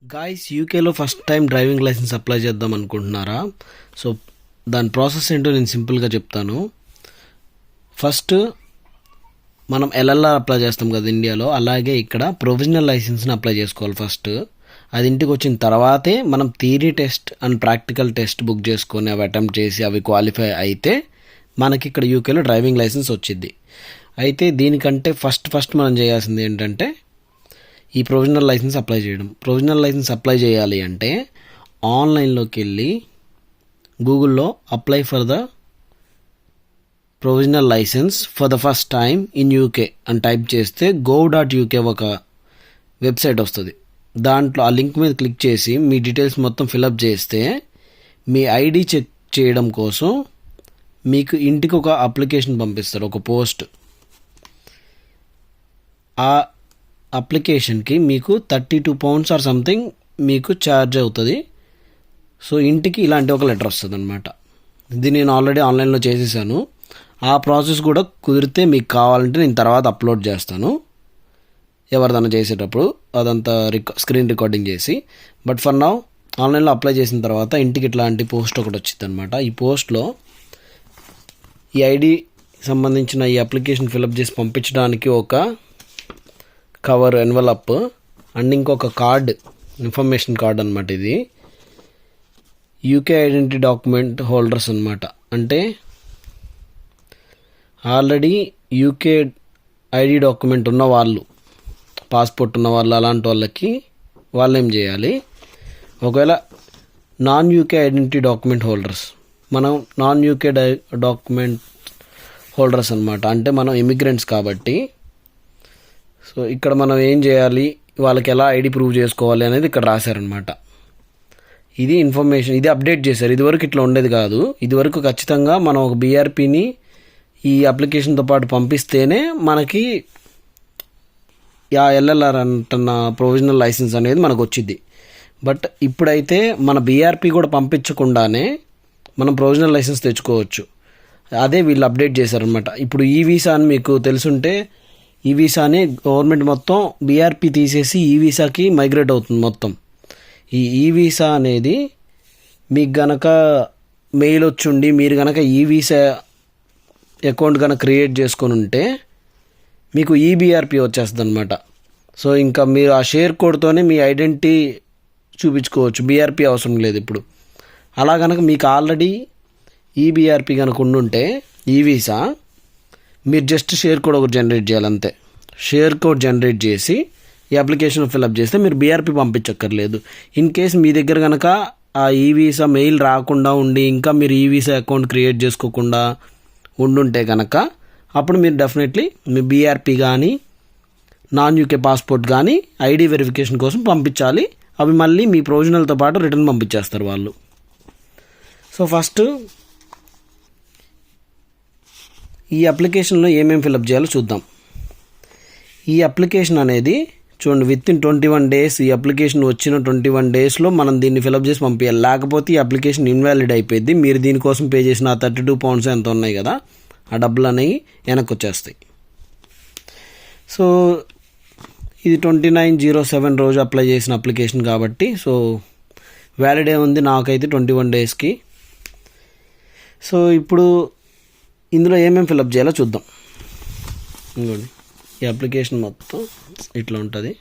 Guys యూకేలో first time driving licence apply చేద్దాం అనుకుంటున్నారా? సో దాని ప్రాసెస్ ఏంటో నేను సింపుల్గా చెప్తాను. ఫస్ట్ మనం ఎల్ఎల్ఆర్ అప్లై చేస్తాం కదా ఇండియాలో, అలాగే ఇక్కడ ప్రొవిజనల్ లైసెన్స్ని అప్లై చేసుకోవాలి ఫస్ట్. అది ఇంటికి వచ్చిన తర్వాతే మనం theory test and practical test book చేసుకొని అవి అటెంప్ట్ చేసి అవి క్వాలిఫై అయితే మనకి ఇక్కడ యూకేలో డ్రైవింగ్ లైసెన్స్ వచ్చింది. అయితే దీనికంటే ఫస్ట్ మనం చేయాల్సింది ఏంటంటే ఈ ప్రొవిజనల్ లైసెన్స్ అప్లై చేయడం. ప్రొవిజనల్ లైసెన్స్ అప్లై చేయాలి అంటే ఆన్లైన్లోకి వెళ్ళి గూగుల్లో apply for the provisional licence for the first time in UK అని టైప్ చేస్తే gov.uk ఒక వెబ్సైట్ వస్తుంది. దాంట్లో ఆ లింక్ మీద క్లిక్ చేసి మీ డీటెయిల్స్ మొత్తం ఫిలప్ చేస్తే మీ ఐడి చెక్ చేయడం కోసం మీకు ఇంటికి ఒక అప్లికేషన్ పంపిస్తారు, ఒక పోస్ట్. ఆ అప్లికేషన్కి మీకు £32 ఆర్ సంథింగ్ మీకు ఛార్జ్ అవుతుంది. సో ఇంటికి ఇలాంటి ఒక లెటర్ వస్తుంది అనమాట. ఇది నేను ఆల్రెడీ ఆన్లైన్లో చేసేసాను. ఆ ప్రాసెస్ కూడా కుదిరితే మీకు కావాలంటే నేను తర్వాత అప్లోడ్ చేస్తాను, ఎవరిదైనా చేసేటప్పుడు అదంతా స్క్రీన్ రికార్డింగ్ చేసి. బట్ ఫర్ నౌ ఆన్లైన్లో అప్లై చేసిన తర్వాత ఇంటికి ఇట్లాంటి పోస్ట్ ఒకటి వచ్చింది అనమాట. ఈ పోస్ట్లో ఈ ఐడి సంబంధించిన ఈ అప్లికేషన్ ఫిలప్ చేసి పంపించడానికి ఒక కవర్ ఎన్వలప్ అండ్ ఇంకొక కార్డ్, ఇన్ఫర్మేషన్ కార్డ్ అనమాట. ఇది యూకే ఐడెంటిటీ డాక్యుమెంట్ హోల్డర్స్ అనమాట. అంటే ఆల్రెడీ యూకే ఐడి డాక్యుమెంట్ ఉన్న వాళ్ళు, పాస్పోర్ట్ ఉన్న వాళ్ళు, అలాంటి వాళ్ళకి వాళ్ళు ఏం చేయాలి, ఒకవేళ non UK identity document holders, మనం నాన్ యూకే డాక్యుమెంట్ హోల్డర్స్ అనమాట. అంటే మనం ఇమిగ్రెంట్స్ కాబట్టి సో ఇక్కడ మనం ఏం చేయాలి, వాళ్ళకి ఎలా ఐడి ప్రూవ్ చేసుకోవాలి అనేది ఇక్కడ రాశారనమాట. ఇది ఇన్ఫర్మేషన్, ఇది అప్డేట్ చేశారు. ఇదివరకు ఇట్లా ఉండేది కాదు. ఇదివరకు ఖచ్చితంగా మనం ఒక బీఆర్పీని ఈ అప్లికేషన్తో పాటు పంపిస్తేనే మనకి ఎల్ఎల్ఆర్ అంటున్న ప్రొవిజనల్ లైసెన్స్ అనేది మనకు వచ్చింది. బట్ ఇప్పుడైతే మన బీఆర్పీ కూడా పంపించకుండానే మనం ప్రొవిజనల్ లైసెన్స్ తెచ్చుకోవచ్చు. అదే వీళ్ళు అప్డేట్ చేశారనమాట. ఇప్పుడు ఈ వీసా అని మీకు తెలుసుంటే, ఈ వీసాని గవర్నమెంట్ మొత్తం బీఆర్పీ తీసేసి ఈ వీసాకి మైగ్రేట్ అవుతుంది మొత్తం. ఈ వీసా అనేది మీకు గనక మెయిల్ వచ్చుండి మీరు గనక ఈ వీసా అకౌంట్ కనుక క్రియేట్ చేసుకొని ఉంటే మీకు ఈబీఆర్పీ వచ్చేస్తుంది అనమాట. సో ఇంకా మీరు ఆ షేర్ కోడ్తోనే మీ ఐడెంటిటీ చూపించుకోవచ్చు, బీఆర్పీ అవసరం లేదు ఇప్పుడు. అలా కనుక మీకు ఆల్రెడీ ఈబీఆర్పీ కనుక ఉండుంటే ఈ వీసా, మీరు జస్ట్ షేర్ కోడ్ ఒకటి జనరేట్ చేయాలి అంతే. షేర్ కోడ్ జనరేట్ చేసి ఈ అప్లికేషన్ ఫిల్అప్ చేస్తే మీరు బీఆర్పీ పంపించక్కర్లేదు. ఇన్ కేస్ మీ దగ్గర కనుక ఆ ఈ వీసా మెయిల్ రాకుండా ఉండి ఇంకా మీరు ఈ వీసా అకౌంట్ క్రియేట్ చేసుకోకుండా ఉండుంటే కనుక అప్పుడు మీరు డెఫినెట్లీ మీ బీఆర్పీ కానీ నాన్ యూకే పాస్పోర్ట్ కానీ ఐడి వెరిఫికేషన్ కోసం పంపించాలి. అవి మళ్ళీ మీ ప్రొవిజనల్తో పాటు రిటర్న్ పంపించేస్తారు వాళ్ళు. సో ఫస్ట్ ఈ అప్లికేషన్లో ఏమేమి ఫిలప్ చేయాలో చూద్దాం. ఈ అప్లికేషన్ అనేది చూడండి, విత్ ఇన్ 21 days, ఈ అప్లికేషన్ వచ్చిన 21 daysలో మనం దీన్ని ఫిలప్ చేసి పంపించాలి. లేకపోతే ఈ అప్లికేషన్ ఇన్వాలిడ్ అయిపోయింది. మీరు దీనికోసం పే చేసిన £32 ఎంత ఉన్నాయి కదా, ఆ డబ్బులు అనేవి వెనక్కి వచ్చేస్తాయి. సో ఇది 29/07 రోజు అప్లై చేసిన అప్లికేషన్ కాబట్టి సో వ్యాలిడ్ ఉంది నాకైతే 21 daysకి. సో ఇప్పుడు ఇందులో ఏమేమి ఫిలప్ చేయాలో చూద్దాం. ఇంకోండి, ఈ అప్లికేషన్ మొత్తం ఇట్లా ఉంటుంది.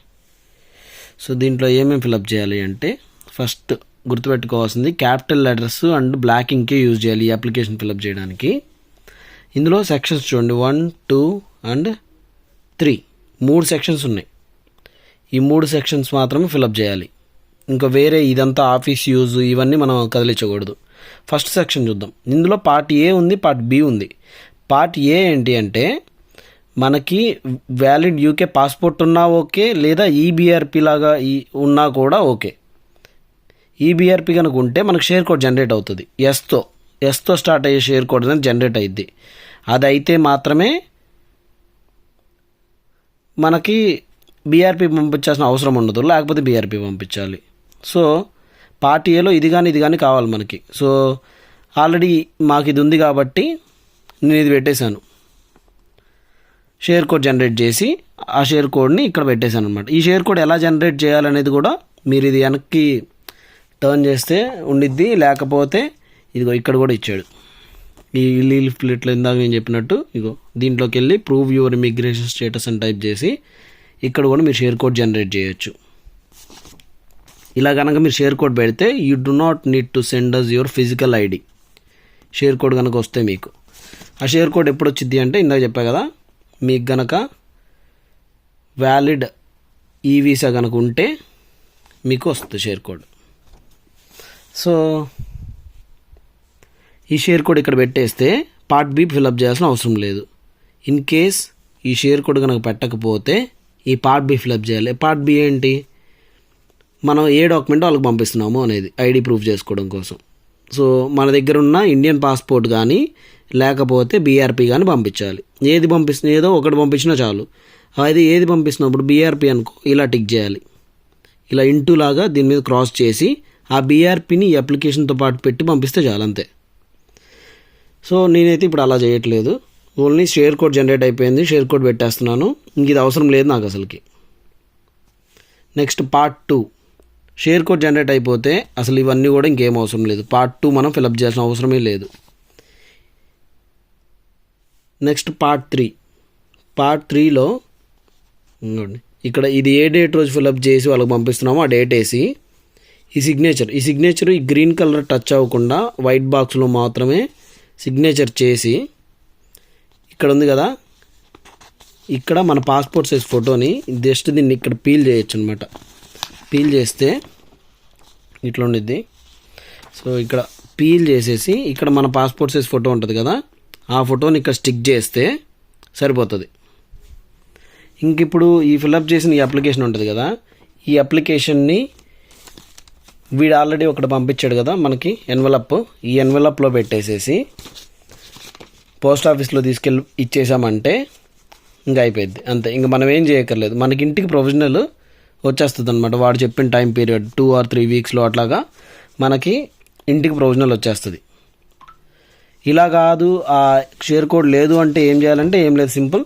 సో దీంట్లో ఏమేమి ఫిలప్ చేయాలి అంటే ఫస్ట్ గుర్తుపెట్టుకోవాల్సింది క్యాపిటల్ లెటర్స్ అండ్ బ్లాక్ ఇంకే యూజ్ చేయాలి ఈ అప్లికేషన్ ఫిలప్ చేయడానికి. ఇందులో సెక్షన్స్ చూడండి, 1, 2 అండ్ 3, 3 సెక్షన్స్ ఉన్నాయి. ఈ 3 సెక్షన్స్ మాత్రమే ఫిలప్ చేయాలి. ఇంకా వేరే ఇదంతా ఆఫీస్ యూజ్ ఇవన్నీ మనం కదిలించకూడదు. ఫస్ట్ సెక్షన్ చూద్దాం. ఇందులో పార్ట్ ఏ ఉంది, పార్ట్ బి ఉంది. పార్ట్ ఏ ఏంటి అంటే మనకి వ్యాలిడ్ యూకే పాస్పోర్ట్ ఉన్నా ఓకే, లేదా ఈబీఆర్పీ లాగా ఉన్నా కూడా ఓకే. ఈబీఆర్పీ కనుక ఉంటే మనకు షేర్ కోడ్ జనరేట్ అవుతుంది. ఎస్తో స్టార్ట్ అయ్యే షేర్ కోడ్ అనేది జనరేట్ అయ్యిద్ది. అది అయితే మాత్రమే మనకి బీఆర్పీ పంపించాల్సిన అవసరం ఉండదు, లేకపోతే బీఆర్పీ పంపించాలి. సో పార్ట్ ఏలో ఇది కానీ కావాలి మనకి. సో ఆల్రెడీ మాకు ఇది ఉంది కాబట్టి నేను ఇది పెట్టేశాను. షేర్ కోడ్ జనరేట్ చేసి ఆ షేర్ కోడ్ని ఇక్కడ పెట్టేశాను అనమాట. ఈ షేర్ కోడ్ ఎలా జనరేట్ చేయాలనేది కూడా మీరు ఇది వెనక్కి టర్న్ చేస్తే ఉండిద్ది, లేకపోతే ఇదిగో ఇక్కడ కూడా ఇచ్చాడు. ఈ లీఫ్లెట్లో ఇందాక నేను చెప్పినట్టు ఇగో దీంట్లోకి వెళ్ళి ప్రూవ్ యువర్ ఇమిగ్రేషన్ స్టేటస్ అని టైప్ చేసి ఇక్కడ కూడా మీరు షేర్ కోడ్ జనరేట్ చేయొచ్చు. ఇలా కనుక మీరు షేర్ కోడ్ పెడితే you do not need to send us your physical ID. Share code కనుక వస్తే మీకు ఆ షేర్ కోడ్ ఎప్పుడు వచ్చింది అంటే ఇందాక చెప్పా కదా, మీకు గనక వ్యాలిడ్ ఈ వీసా కనుక ఉంటే మీకు వస్తుంది షేర్ కోడ్. సో ఈ షేర్ కోడ్ ఇక్కడ పెట్టేస్తే పార్ట్ బి ఫిలప్ చేయాల్సిన అవసరం లేదు. ఇన్ కేస్ ఈ షేర్ కోడ్ కనుక పెట్టకపోతే ఈ పార్ట్ బి ఫిలప్ చేయాలి. పార్ట్ బి ఏంటి, మనం ఏ డాక్యుమెంట్ వాళ్ళకి పంపిస్తున్నామో అనేది ఐడి ప్రూఫ్ చేసుకోవడం కోసం. సో మన దగ్గర ఉన్న ఇండియన్ పాస్పోర్ట్ కానీ లేకపోతే బీఆర్పీ కానీ పంపించాలి. ఏదో ఒకటి పంపించినా చాలు. అది ఏది పంపిస్తున్నప్పుడు బీఆర్పీ అనుకో, ఇలా టిక్ చేయాలి. ఇలా ఇంటూ లాగా దీని మీద క్రాస్ చేసి ఆ బీఆర్పీని ఈ అప్లికేషన్తో పాటు పెట్టి పంపిస్తే చాలు, అంతే. సో నేనైతే ఇప్పుడు అలా చేయట్లేదు, ఓన్లీ షేర్ కోడ్ జనరేట్ అయిపోయింది, షేర్ కోడ్ పెట్టేస్తున్నాను. ఇంక ఇది అవసరం లేదు నాకు అసలుకి. Next part 2, share code generate అయిపోతే అసలు ఇవన్నీ కూడా ఇంకేం అవసరం లేదు. పార్ట్ 2 మనం ఫిలప్ చేయాల్సిన అవసరమే లేదు. Next part 3. పార్ట్ 3లో ఇక్కడ ఇది ఏ డేట్ రోజు ఫిలప్ చేసి వాళ్ళకి పంపిస్తున్నామో ఆ డేట్ వేసి ఈ సిగ్నేచర్ ఈ గ్రీన్ కలర్ టచ్ అవ్వకుండా వైట్ బాక్స్లో మాత్రమే సిగ్నేచర్ చేసి ఇక్కడ ఉంది కదా, ఇక్కడ మన పాస్పోర్ట్ సైజ్ ఫోటోని జస్ట్ దీన్ని ఇక్కడ పీల్ చేయొచ్చు అనమాట. పీల్ చేస్తే ఇట్లా ఉండిద్ది. సో ఇక్కడ పీల్ చేసేసి ఇక్కడ మన పాస్పోర్ట్ సైజ్ ఫోటో ఉంటుంది కదా, ఆ ఫోటోని ఇక్కడ స్టిక్ చేస్తే సరిపోతుంది. ఇంక ఇప్పుడు ఈ ఫిలప్ చేసిన ఈ అప్లికేషన్ ఉంటుంది కదా, ఈ అప్లికేషన్ని వీడు ఆల్రెడీ ఒకటి పంపించాడు కదా మనకి ఎన్వలప్, ఈ ఎన్వలప్లో పెట్టేసేసి పోస్ట్ ఆఫీస్లో తీసుకెళ్ళి ఇచ్చేసామంటే ఇంకా అయిపోయింది, అంతే. ఇంకా మనం ఏం చేయక్కర్లేదు, మనకి ఇంటికి ప్రొవిజనల్ వచ్చేస్తుంది అనమాట. వాడు చెప్పిన టైం పీరియడ్ 2 or 3 వీక్స్లో అట్లాగా మనకి ఇంటికి ప్రొవిజనల్ వచ్చేస్తుంది. ఇలా కాదు ఆ షేర్ కోడ్ లేదు అంటే ఏం చేయాలంటే ఏం లేదు, సింపుల్.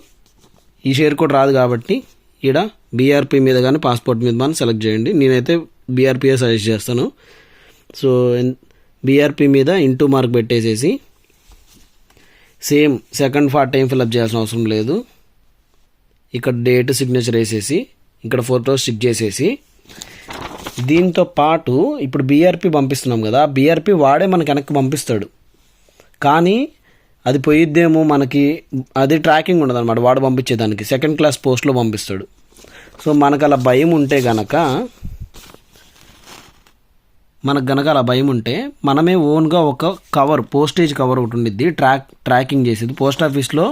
ఈ షేర్ కోడ్ రాదు కాబట్టి ఈడ బీఆర్పీ మీద కానీ పాస్పోర్ట్ మీద కానీ సెలెక్ట్ చేయండి. నేనైతే బీఆర్పీఏ సజెస్ట్ చేస్తాను. సో బీఆర్పీ మీద ఇంటూ మార్క్ పెట్టేసేసి same second part time fill up చేయాల్సిన అవసరం లేదు. ఇక్కడ డేట్ సిగ్నేచర్ వేసేసి ఇక్కడ ఫోటో స్టిక్ చేసేసి దీంతో పాటు ఇప్పుడు బీఆర్పీ పంపిస్తున్నాం కదా, బీఆర్పీ వాడే మనకి వెనక్కి పంపిస్తాడు. కానీ అది పోయిద్దేమో మనకి, అది ట్రాకింగ్ ఉండదు అనమాట. వాడు పంపించేదానికి సెకండ్ క్లాస్ పోస్ట్లో పంపిస్తాడు. సో మనకు అలా భయం ఉంటే గనక అలా భయం ఉంటే మనమే ఓన్గా ఒక కవర్, పోస్టేజ్ కవర్ ఒకటి ఉండిద్ది, ట్రాకింగ్ చేసేది. పోస్ట్ ఆఫీస్లో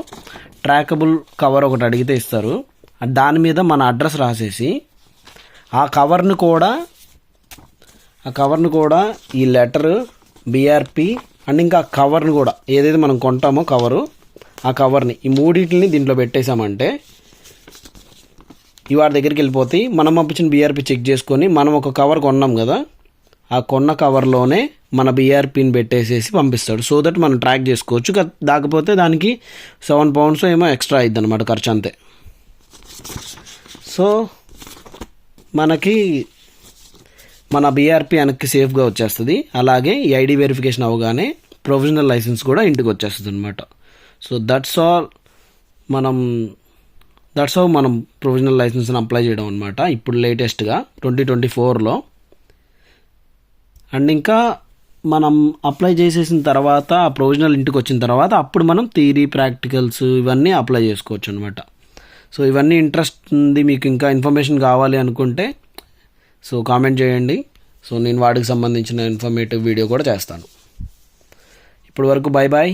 ట్రాకబుల్ కవర్ ఒకటి అడిగితే ఇస్తారు. దాని మీద మన అడ్రస్ రాసేసి ఆ కవర్ని కూడా ఈ లెటర్, బీఆర్పీ అండ్ ఇంకా కవర్ని కూడా ఏదైతే మనం కొంటామో కవరు, ఆ కవర్ని ఈ మూడింటిని దీంట్లో పెట్టేశామంటే ఈ వాడి దగ్గరికి వెళ్ళిపోతాయి. మనం పంపించిన బీఆర్పీ చెక్ చేసుకొని మనం ఒక కవర్ కొన్నాం కదా, ఆ కొన్న కవర్లోనే మన బీఆర్పీని పెట్టేసేసి పంపిస్తాడు. సో దట్ మనం ట్రాక్ చేసుకోవచ్చు. కాకపోతే దానికి £7 ఏమో ఎక్స్ట్రా అయిద్ది అనమాట, ఖర్చు అంతే. సో మనకి మన బీఆర్పీ వెనక్కి సేఫ్గా వచ్చేస్తుంది. అలాగే ఈ ఐడి వెరిఫికేషన్ అవగానే ప్రొవిజనల్ లైసెన్స్ కూడా ఇంటికి వచ్చేస్తుంది అనమాట. సో దట్స్ హౌ మనం ప్రొవిజనల్ లైసెన్స్ని అప్లై చేయడం అనమాట ఇప్పుడు లేటెస్ట్గా 2024లో. అండ్ ఇంకా మనం అప్లై చేసేసిన తర్వాత ఆ ప్రొవిజనల్ ఇంటికి వచ్చిన తర్వాత అప్పుడు మనం థియరీ, ప్రాక్టికల్స్ ఇవన్నీ అప్లై చేసుకోవచ్చు అనమాట. సో ఇవన్నీ ఇంట్రెస్ట్ ఉంది మీకు, ఇంకా ఇన్ఫర్మేషన్ కావాలి అనుకుంటే సో కామెంట్ చేయండి. సో నేను వాటికి సంబంధించిన ఇన్ఫర్మేటివ్ వీడియో కూడా చేస్తాను. ఇప్పటి వరకు బాయ్.